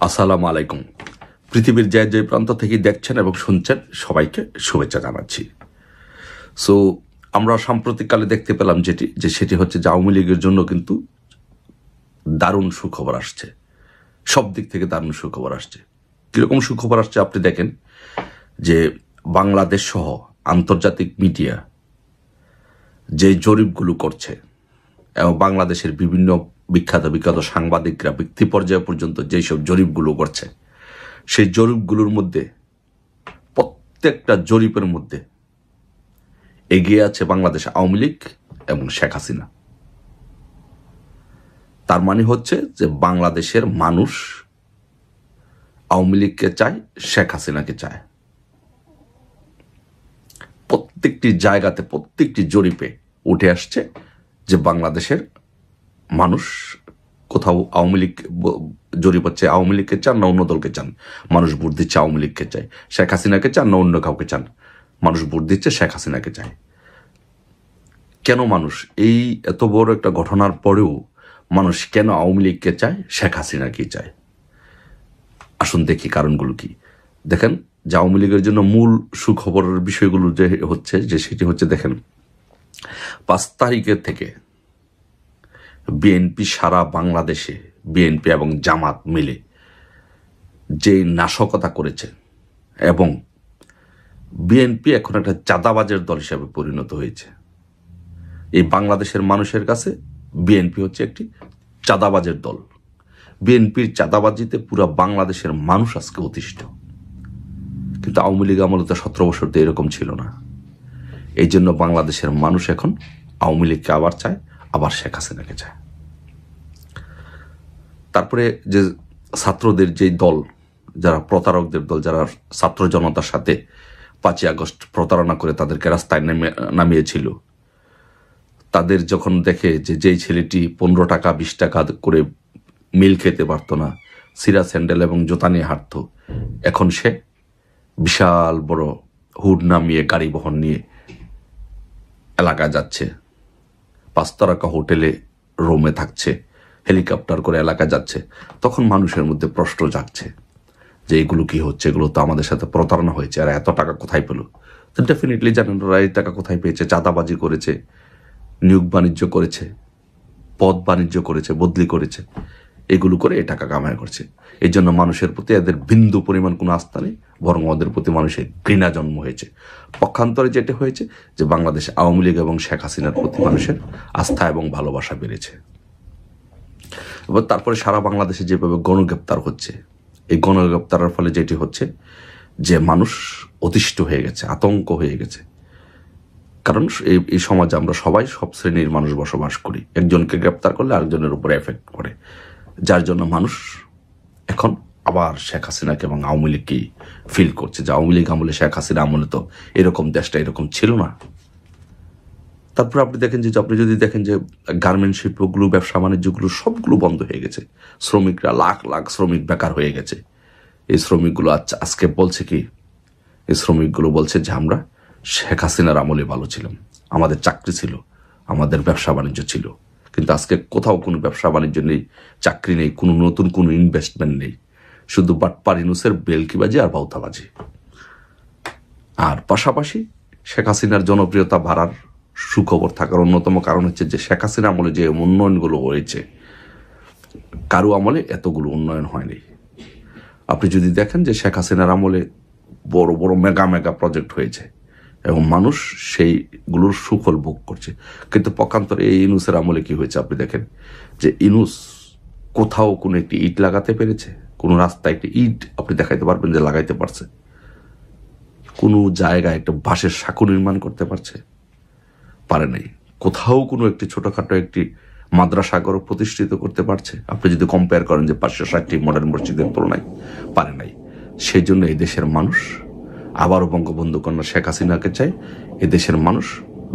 আসসালামু আলাইকুম। পৃথিবীর যে যে প্রান্ত থেকে দেখছেন এবং শুনছেন সবাইকে শুভেচ্ছা জানাচ্ছি। সো আমরা সাম্প্রতিককালে দেখতে পেলাম সেটি হচ্ছে যে আওয়ামী লীগের জন্য কিন্তু দারুণ সুখবর আসছে, সব দিক থেকে দারুণ সুখবর আসছে। কীরকম সুখবর আসছে আপনি দেখেন যে বাংলাদেশ সহ আন্তর্জাতিক মিডিয়া যে জরিপগুলো করছে এবং বাংলাদেশের বিভিন্ন বিখ্যাত বিখ্যাত সাংবাদিকরা ব্যক্তি পর্যায় পর্যন্ত যেসব জরিপগুলো করছে, সেই জরিপগুলোর মধ্যে প্রত্যেকটা জরিপের মধ্যে এগিয়ে আছে বাংলাদেশ আওয়ামী লীগ এবং শেখ হাসিনা। তার মানে হচ্ছে যে বাংলাদেশের মানুষ আওয়ামী লীগকে চায়, শেখ হাসিনাকে চায়। প্রত্যেকটি জায়গাতে প্রত্যেকটি জরিপে উঠে আসছে যে বাংলাদেশের মানুষ কোথাও আওয়ামী লীগ জরিপ হচ্ছে আওয়ামী লীগকে চান না অন্য দলকে চান, মানুষ ভোট দিচ্ছে আওয়ামী লীগকে চায়। শেখ হাসিনাকে চান না অন্য কাউকে চান, মানুষ ভোট দিচ্ছে শেখ হাসিনাকে চায়। কেন মানুষ এই এত বড় একটা ঘটনার পরেও মানুষ কেন আওয়ামী লীগকে চায়, শেখ হাসিনাকে চায়? আসুন দেখি কারণগুলো কি। দেখেন যে আওয়ামী লীগের জন্য মূল সুখবরের বিষয়গুলো সেটি হচ্ছে দেখেন 5 তারিখের থেকে বিএনপি সারা বাংলাদেশে বিএনপি এবং জামাত মিলে যে নাশকতা করেছে এবং বিএনপি এখন একটা চাঁদাবাজের দল হিসাবে পরিণত হয়েছে। এই বাংলাদেশের মানুষের কাছে বিএনপি হচ্ছে একটি চাঁদাবাজের দল। বিএনপির চাঁদাবাজিতে পুরো বাংলাদেশের মানুষ আজকে অতিষ্ঠ। কিন্তু আওয়ামী লীগ আমলে তো 17 বছর তো এরকম ছিল না। এই জন্য বাংলাদেশের মানুষ এখন আওয়ামী লীগকে আবার চায়, আবার শেখ হাসিনাকে চায়। তারপরে যে ছাত্রদের যে দল, যারা প্রতারকদের দল, যারা ছাত্র জনতার সাথে 5ই আগস্ট প্রতারণা করে তাদেরকে রাস্তায় নামিয়েছিল, তাদের যখন দেখে যে যেই ছেলেটি 15 টাকা 20 টাকা করে মিল খেতে পারতো না, সিরা স্যান্ডেল এবং জুতা নিয়ে হাঁটতো, এখন সে বিশাল বড় হুড নামিয়ে গাড়ি বহন নিয়ে এলাকায় যাচ্ছে, 5 তারকা হোটেলে রুমে থাকছে, হেলিকপ্টার করে এলাকায় যাচ্ছে। তখন মানুষের মধ্যে প্রশ্ন জাগছে যে এগুলো কি হচ্ছে, এগুলো তো আমাদের সাথে প্রতারণা হয়েছে, আর এত টাকা কোথায় পেল? তো ডেফিনেটলি জানেন ওরা এই টাকা কোথায় পেয়েছে। চাঁদাবাজি করেছে, নিয়োগ বাণিজ্য করেছে, পদ বাণিজ্য করেছে, বদলি করেছে, এগুলো করে এই টাকা কামাই করছে। এই জন্য মানুষের প্রতি এদের বিন্দু পরিমাণ কোনো আস্থা নেই, বরং ওদের প্রতি মানুষের ঘৃণা জন্ম হয়েছে। পক্ষান্তরে যেটা হয়েছে যে বাংলাদেশ আওয়ামী লীগ এবং শেখ হাসিনার প্রতি মানুষের আস্থা এবং ভালোবাসা বেড়েছে। এবার তারপরে সারা বাংলাদেশে যেভাবে গণগ্রেপ্তার হচ্ছে, এই গণগ্রেপ্তারের ফলে যেটি হচ্ছে যে মানুষ অতিষ্ঠ হয়ে গেছে, আতঙ্ক হয়ে গেছে। কারণ এই সমাজে আমরা সবাই সব শ্রেণীর মানুষ বসবাস করি। একজনকে গ্রেপ্তার করলে আরেকজনের উপরে এফেক্ট করে, যার জন্য মানুষ এখন আবার শেখ হাসিনাকে এবং আওয়ামী লীগকেই ফিল করছে যে আওয়ামী লীগ আমলে, শেখ হাসিনা আমলে তো এরকম দেশটা এরকম ছিল না। তারপরে আপনি যদি দেখেন যে গার্মেন্ট শিল্পগুলো, ব্যবসা বাণিজ্যগুলো সবগুলো বন্ধ হয়ে গেছে। শ্রমিকরা লাখ লাখ শ্রমিক বেকার হয়ে গেছে। এই শ্রমিকগুলো আজকে বলছে কি, এই শ্রমিকগুলো বলছে যে আমরা শেখ হাসিনার আমলে ভালো ছিলাম, আমাদের চাকরি ছিল, আমাদের ব্যবসা বাণিজ্য ছিল। কিন্তু আজকে কোথাও কোনো ব্যবসা বাণিজ্য নেই, চাকরি নেই, কোনো নতুন কোনো ইনভেস্টমেন্ট নেই, শুধু বাটপার ইউনূসের বেলকিবাজি আর বাউতাবাজি। আর পাশাপাশি শেখ হাসিনার জনপ্রিয়তা বাড়ার সুখবর থাকার অন্যতম কারণ হচ্ছে যে শেখ হাসিনা আমলে যে উন্নয়নগুলো হয়েছে, কারো আমলে এতগুলো উন্নয়ন হয়নি। আপনি যদি দেখেন যে শেখ হাসিনার আমলে বড় বড় মেগা মেগা প্রজেক্ট হয়েছে এবং মানুষ সেইগুলোর সুফল ভোগ করছে। কিন্তু পক্ষান্তরে এই ইউনূসের আমলে কি হয়েছে আপনি দেখেন যে ইউনূস কোথাও কোনো একটি ইট লাগাতে পেরেছে? কোনো রাস্তায় একটি ইট আপনি দেখাইতে পারবেন যে লাগাইতে পারছে? কোনো জায়গায় একটা বাঁশের সাঁকো নির্মাণ করতে পারছে? পারে নাই। কোথাও কোনো একটি ছোটখাটো একটি মাদ্রাসাগরও প্রতিষ্ঠিত করতে পারছে? আপনি যদি কম্পেয়ার করেন যে 560টি মডার্ন মসজিদের তুলনায়, পারে নাই। সেই জন্য এই দেশের মানুষ আবারও বঙ্গবন্ধু কন্যা শেখ হাসিনাকে চায়, এই দেশের মানুষ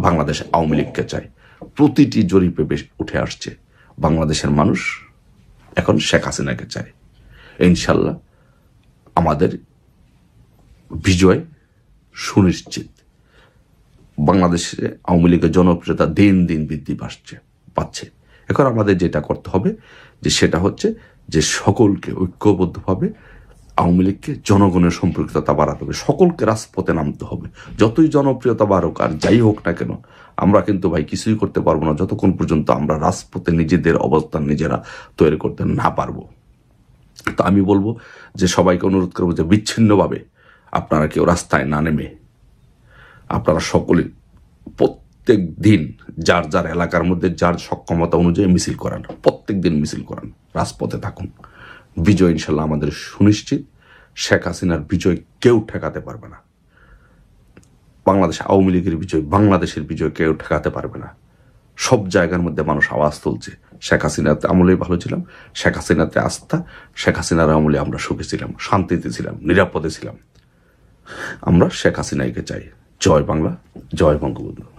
বাংলাদেশ আওয়ামী লীগকে চায়। প্রতিটি জরিপে বেশ উঠে আসছে বাংলাদেশের মানুষ এখন শেখ হাসিনাকে চায়। ইনশাল্লাহ আমাদের বিজয় সুনিশ্চিত। বাংলাদেশে আওয়ামী লীগের জনপ্রিয়তা দিন দিন বৃদ্ধি পাচ্ছে। এখন আমাদের যেটা করতে হবে যে সেটা হচ্ছে যে সকলকে ঐক্যবদ্ধভাবে আওয়ামী লীগকে জনগণের সম্পৃক্ততা বাড়াতে হবে, সকলকে রাজপথে নামতে হবে। যতই জনপ্রিয়তা বাড়ুক আর যাই হোক না কেন, আমরা কিন্তু ভাই কিছুই করতে পারবো না যতক্ষণ পর্যন্ত আমরা রাজপথে নিজেদের অবস্থান নিজেরা তৈরি করতে না পারবো। তো আমি বলবো যে সবাইকে অনুরোধ করবো যে বিচ্ছিন্নভাবে আপনারা কেউ রাস্তায় না নেমে আপনারা সকলে প্রত্যেক দিন যার যার এলাকার মধ্যে যার সক্ষমতা অনুযায়ী মিছিল করান, প্রত্যেক দিন মিছিল করান, রাজপথে থাকুন। বিজয় ইনশাল্লাহ আমাদের সুনিশ্চিত। শেখ হাসিনার বিজয় কেউ ঠেকাতে পারবে না। বাংলাদেশ আওয়ামী লীগের বিজয়, বাংলাদেশের বিজয় কেউ ঠেকাতে পারবে না। সব জায়গার মধ্যে মানুষ আওয়াজ তুলছে, শেখ হাসিনাতে আমলেই ভালো ছিলাম, শেখ হাসিনাতে আস্থা, শেখ হাসিনার আমলে আমরা সুখে ছিলাম, শান্তিতে ছিলাম, নিরাপদে ছিলাম। আমরা শেখ হাসিনাকে চাই। জয় বাংলা, জয় বঙ্গবন্ধু।